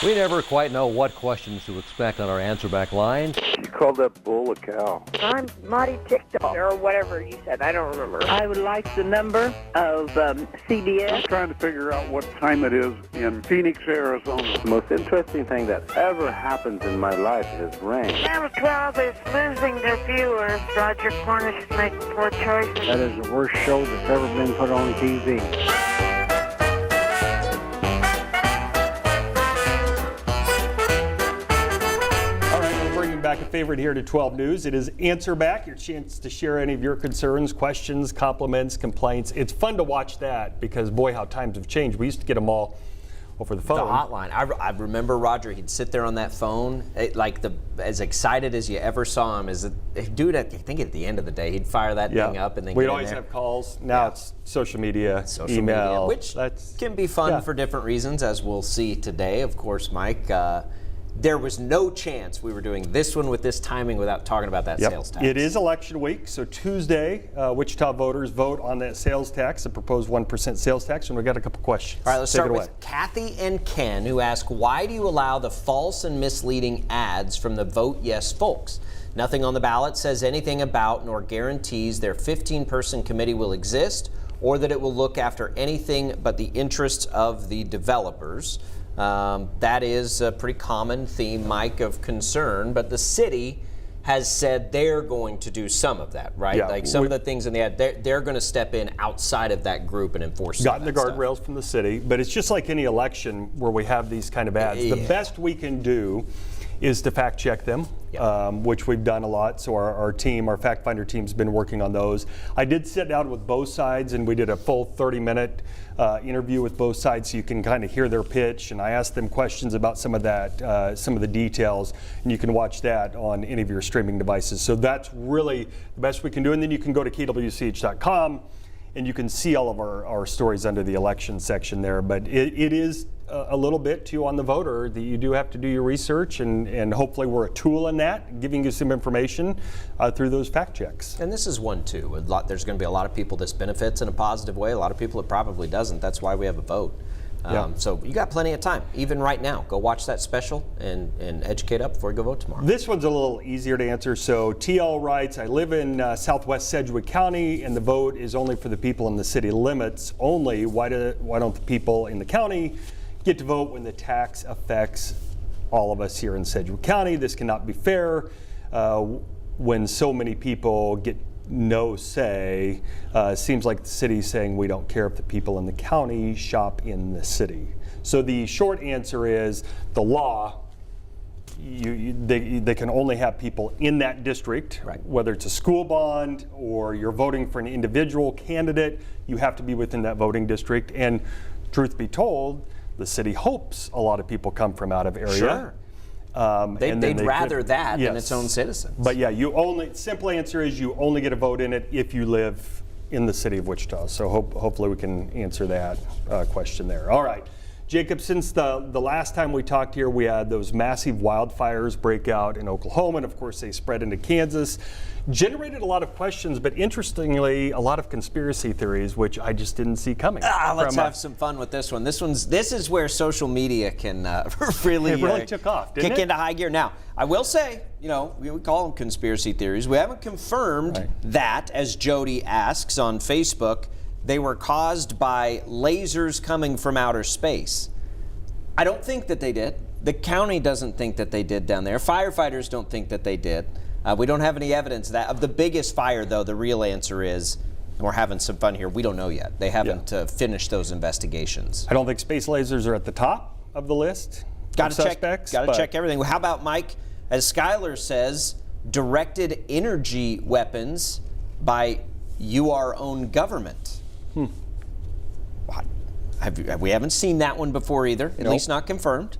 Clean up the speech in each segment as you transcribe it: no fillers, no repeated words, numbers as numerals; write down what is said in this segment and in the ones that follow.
We never quite know what questions to expect on our answer back line. You called that bull a cow. I'm mighty ticked off, or whatever you said. I don't remember. I would like the number of CBS. I'm trying to figure out what time it is in Phoenix, Arizona. The most interesting thing that ever happens in my life is rain. Channel 12 is losing their viewers. Roger Cornish is making poor choices. That is the worst show that's ever been put on TV. Back a favorite here to 12 News. It is Answer Back, your chance to share any of your concerns, questions, compliments, complaints. It's fun to watch that because, boy, how times have changed. We used to get them all over the phone. The hotline. I remember Roger, he'd sit there on that phone, as excited as you ever saw him. Dude, I think at the end of the day, he'd fire that thing up and then we'd always have calls. Now it's social media, email. Which can be fun for different reasons, as we'll see today. Of course, Mike, there was no chance we were doing this one with this timing without talking about that sales tax. It is election week, so Tuesday, Wichita voters vote on that sales tax, the proposed 1% sales tax, and we've got a couple questions. All right, let's start with Kathy and Ken, who ask, why do you allow the false and misleading ads from the Vote Yes folks? Nothing on the ballot says anything about nor guarantees their 15-person committee will exist or that it will look after anything but the interests of the developers. That is a pretty common theme, Mike, of concern, but the city has said they're going to do some of that, right? Yeah, like some of the things in the ad, they're going to step in outside of that group and enforce some gotten the guardrails from the city, but it's just like any election where we have these kind of ads. The best we can do is to fact check them, which we've done a lot. So our team, our fact finder team's been working on those. I did sit down with both sides and we did a full 30-minute interview with both sides so you can kind of hear their pitch. And I asked them questions about some of that, some of the details, and you can watch that on any of your streaming devices. So that's really the best we can do. And then you can go to kwch.com and you can see all of our stories under the election section there. But it is a little bit too on the voter that you do have to do your research, and hopefully we're a tool in that, giving you some information through those fact checks. And this is one too. There's going to be a lot of people this benefits in a positive way. A lot of people it probably doesn't. That's why we have a vote. So you got plenty of time, even right now. Go watch that special and educate up before you go vote tomorrow. This one's a little easier to answer. So TL writes, I live in southwest Sedgwick County and the vote is only for the people in the city limits only. Why don't the people in the county get to vote when the tax affects all of us here in Sedgwick County? This cannot be fair when so many people get no say. Seems like the city's saying we don't care if the people in the county shop in the city. So the short answer is the law, they can only have people in that district, whether it's a school bond or you're voting for an individual candidate, you have to be within that voting district. And truth be told, the city hopes a lot of people come from out of area. Sure. They'd rather that than its own citizens. But yeah, simple answer is you only get a vote in it if you live in the city of Wichita. So hopefully we can answer that question there. All right. Jacob, since the last time we talked here, we had those massive wildfires break out in Oklahoma, and of course they spread into Kansas. Generated a lot of questions, but interestingly, a lot of conspiracy theories, which I just didn't see coming. Let's have some fun with this one. This is where social media can really took off, kick into high gear. Now, I will say, we call them conspiracy theories. We haven't confirmed that, as Jody asks on Facebook, they were caused by lasers coming from outer space. I don't think that they did. The county doesn't think that they did down there. Firefighters don't think that they did. We don't have any evidence of the biggest fire, though. The real answer is, and we're having some fun here, we don't know yet. They haven't finished those investigations. I don't think space lasers are at the top of the list. Got to check everything. How about, Mike, as Skylar says, directed energy weapons by our own government? We haven't seen that one before either, at least not confirmed.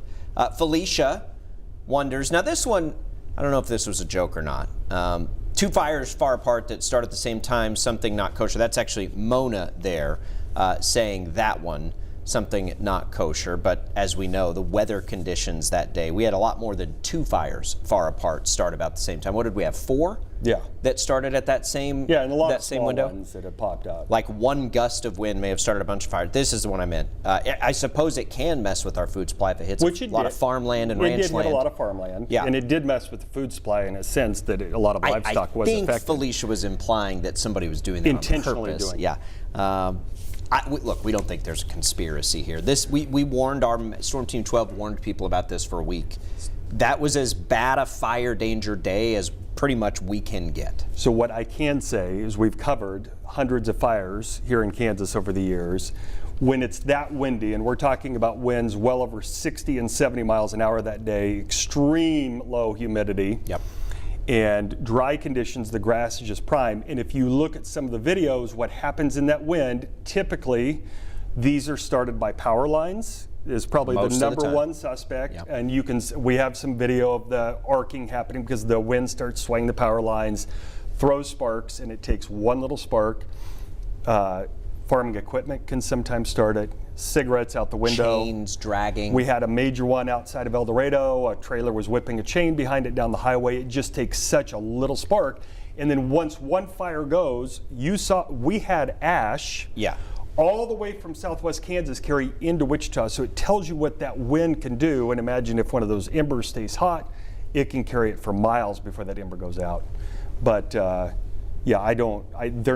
Felicia wonders, now this one, I don't know if this was a joke or not. Two fires far apart that start at the same time, something not kosher. That's actually Mona there saying that one. something not kosher. But as we know, the weather conditions that day, we had a lot more than 2 fires far apart start about the same time. What did we have, 4? Yeah. That started at that same Yeah, and a lot that of same small window. ones that have popped up. Like one gust of wind may have started a bunch of fires. This is the one I meant. I suppose it can mess with our food supply if it hits a lot of farmland and ranch land. It did hit a lot of farmland. Yeah. And it did mess with the food supply in a sense that a lot of livestock was affected. I think Felicia was implying that somebody was doing that intentionally on purpose. doing it. Yeah. Look, we don't think there's a conspiracy here. We warned our Storm Team 12 warned people about this for a week. That was as bad a fire danger day as pretty much we can get. So what I can say is we've covered hundreds of fires here in Kansas over the years. When it's that windy, and we're talking about winds well over 60 and 70 miles an hour that day, extreme low humidity. Yep. And dry conditions, the grass is just prime. And if you look at some of the videos, what happens in that wind, typically these are started by power lines, is probably Most the of the number time. one suspect. Yep. And we have some video of the arcing happening because the wind starts swaying the power lines, throws sparks, and it takes one little spark. Farming equipment can sometimes start it. Cigarettes out the window. Chains dragging. We had a major one outside of El Dorado. A trailer was whipping a chain behind it down the highway. It just takes such a little spark. And then once one fire goes, we had ash all the way from southwest Kansas carry into Wichita. So it tells you what that wind can do. And imagine if one of those embers stays hot, it can carry it for miles before that ember goes out. But they're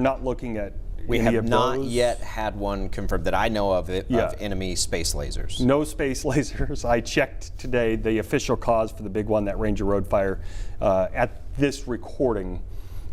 not looking at We any have of not those. yet had one confirmed that I know of of enemy space lasers. No space lasers. I checked today the official cause for the big one, that Ranger Road fire, at this recording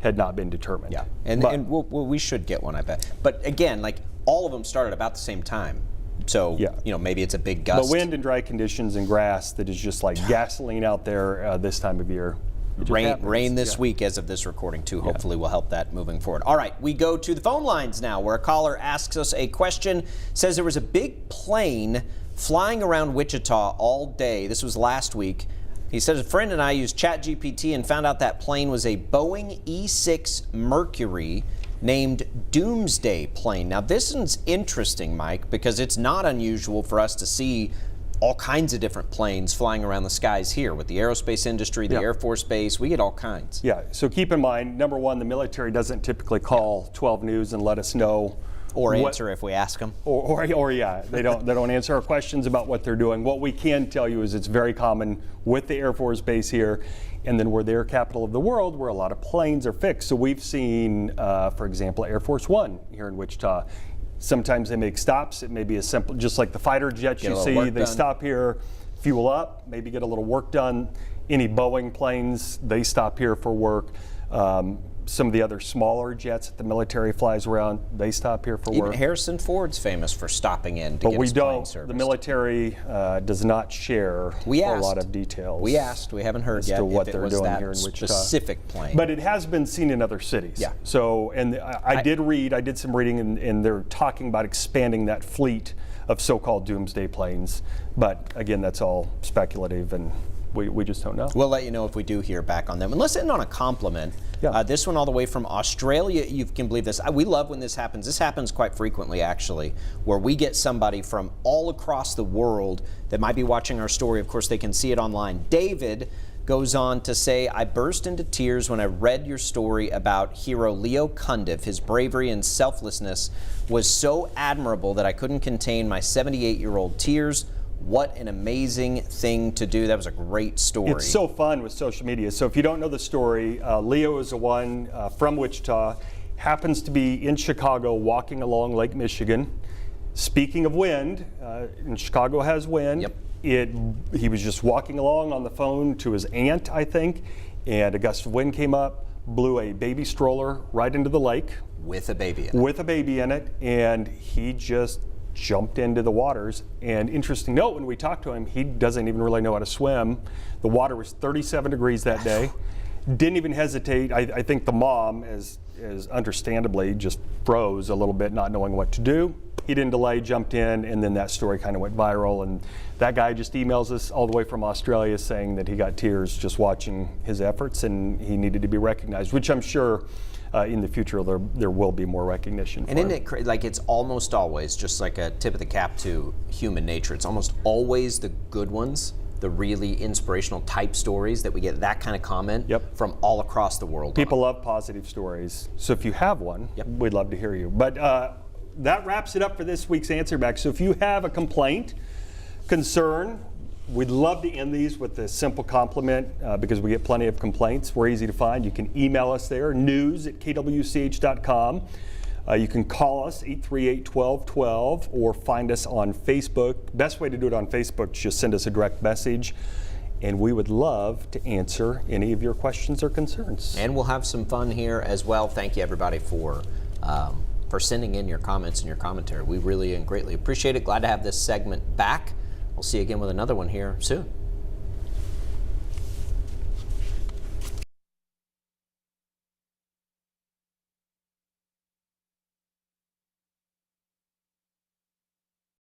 had not been determined. Yeah, and we should get one, I bet. But again, like all of them started about the same time. So, maybe it's a big gust. But wind and dry conditions and grass that is just like gasoline out there this time of year. Rain this week as of this recording too. Hopefully will help that moving forward. All right, we go to the phone lines now where a caller asks us a question, says there was a big plane flying around Wichita all day. This was last week. He says a friend and I used ChatGPT and found out that plane was a Boeing E-6 Mercury named Doomsday plane. Now this is interesting, Mike, because it's not unusual for us to see all kinds of different planes flying around the skies here with the aerospace industry, the Air Force Base. We get all kinds. Yeah, so keep in mind, number one, the military doesn't typically call 12 News and let us know. Or answer if we ask them. Or they don't answer our questions about what they're doing. What we can tell you is it's very common with the Air Force Base here, and then we're the air capital of the world where a lot of planes are fixed. So we've seen, for example, Air Force One here in Wichita. Sometimes they make stops. It may be as simple, just like the fighter jets you see, they stop here, fuel up, maybe get a little work done. Any Boeing planes, they stop here for work. Some of the other smaller jets that the military flies around, they stop here for work. Even Harrison Ford's famous for stopping in to but get we his plane don't. serviced. The military does not share a lot of details. We asked. We haven't heard as yet to what if they're it was doing that here in Wichita. specific plane. But it has been seen in other cities. Yeah. So, and I did some reading, and they're talking about expanding that fleet of so-called Doomsday planes. But again, that's all speculative, and we just don't know. We'll let you know if we do hear back on them. And let's end on a compliment. Yeah. This one all the way from Australia. You can believe this. We love when this happens. This happens quite frequently, actually, where we get somebody from all across the world that might be watching our story. Of course, they can see it online. David goes on to say, I burst into tears when I read your story about hero Leo Cundiff. His bravery and selflessness was so admirable that I couldn't contain my 78-year-old tears. What an amazing thing to do. That was a great story. It's so fun with social media. So if you don't know the story, Leo is the one from Wichita, happens to be in Chicago walking along Lake Michigan. Speaking of wind, and Chicago has wind. Yep. He was just walking along on the phone to his aunt, I think, and a gust of wind came up, blew a baby stroller right into the lake. With a baby in it. With a baby in it, and he just jumped into the waters. And interesting note, when we talked to him, he doesn't even really know how to swim. The water was 37 degrees that day. Didn't even hesitate. I think the mom, as understandably, just froze a little bit, not knowing what to do. He didn't delay, jumped in, and then that story kind of went viral. And that guy just emails us all the way from Australia saying that he got tears just watching his efforts and he needed to be recognized, which I'm sure in the future there will be more recognition. And isn't it like it's almost always just like a tip of the cap to human nature? It's almost always the good ones, the really inspirational type stories that we get that kind of comment from all across the world. People love positive stories. So if you have one, we'd love to hear you. But that wraps it up for this week's Answer Back. So if you have a complaint, concern, we'd love to end these with a simple compliment because we get plenty of complaints. We're easy to find. You can email us there, news@kwch.com. You can call us, 838-1212, or find us on Facebook. Best way to do it on Facebook is just send us a direct message, and we would love to answer any of your questions or concerns. And we'll have some fun here as well. Thank you, everybody, for sending in your comments and your commentary. We really and greatly appreciate it. Glad to have this segment back. We'll see you again with another one here soon.